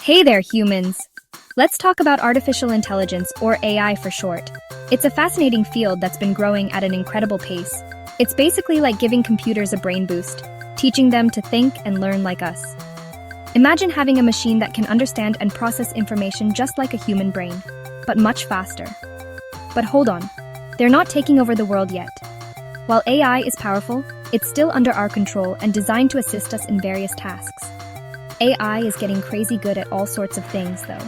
Hey there, humans! Let's talk about artificial intelligence, or AI for short. It's a fascinating field that's been growing at an incredible pace. It's basically like giving computers a brain boost, teaching them to think and learn like us. Imagine having a machine that can understand and process information just like a human brain, but much faster. But hold on, they're not taking over the world yet. While AI is powerful, it's still under our control and designed to assist us in various tasks. AI is getting crazy good at all sorts of things, though.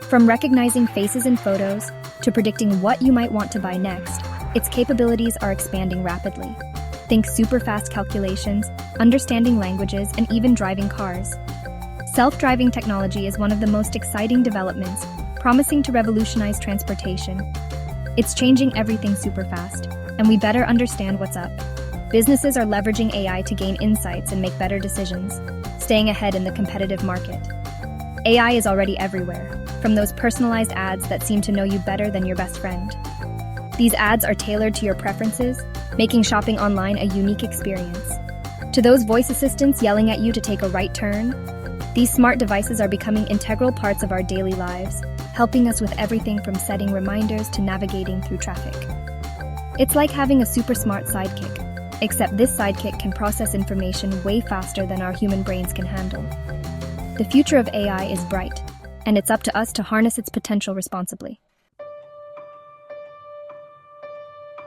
From recognizing faces in photos to predicting what you might want to buy next, its capabilities are expanding rapidly. Think super fast calculations, understanding languages, and even driving cars. Self-driving technology is one of the most exciting developments, promising to revolutionize transportation. It's changing everything super fast, and we better understand what's up. Businesses are leveraging AI to gain insights and make better decisions, staying ahead in the competitive market. AI is already everywhere, from those personalized ads that seem to know you better than your best friend. These ads are tailored to your preferences, making shopping online a unique experience. To those voice assistants yelling at you to take a right turn, these smart devices are becoming integral parts of our daily lives, helping us with everything from setting reminders to navigating through traffic. It's like having a super smart sidekick, except this sidekick can process information way faster than our human brains can handle. The future of AI is bright, and it's up to us to harness its potential responsibly.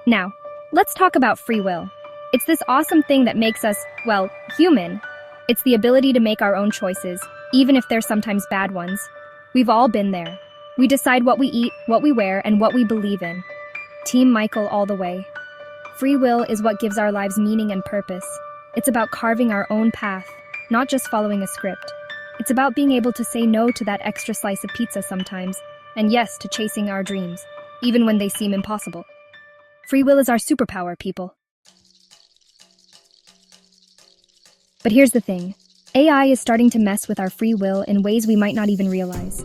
Now, let's talk about free will. It's this awesome thing that makes us, well, human. It's the ability to make our own choices, even if they're sometimes bad ones. We've all been there. We decide what we eat, what we wear, and what we believe in. Team Michael all the way. Free will is what gives our lives meaning and purpose. It's about carving our own path, not just following a script. It's about being able to say no to that extra slice of pizza sometimes, and yes to chasing our dreams, even when they seem impossible. Free will is our superpower, people. But here's the thing. AI is starting to mess with our free will in ways we might not even realize.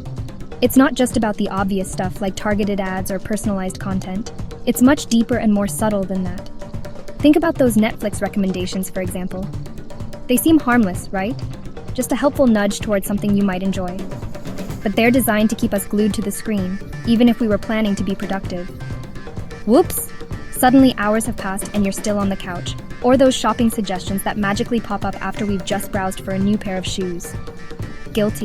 It's not just about the obvious stuff like targeted ads or personalized content. It's much deeper and more subtle than that. Think about those Netflix recommendations, for example. They seem harmless, right? Just a helpful nudge towards something you might enjoy. But they're designed to keep us glued to the screen, even if we were planning to be productive. Whoops! Suddenly hours have passed and you're still on the couch. Or those shopping suggestions that magically pop up after we've just browsed for a new pair of shoes. Guilty.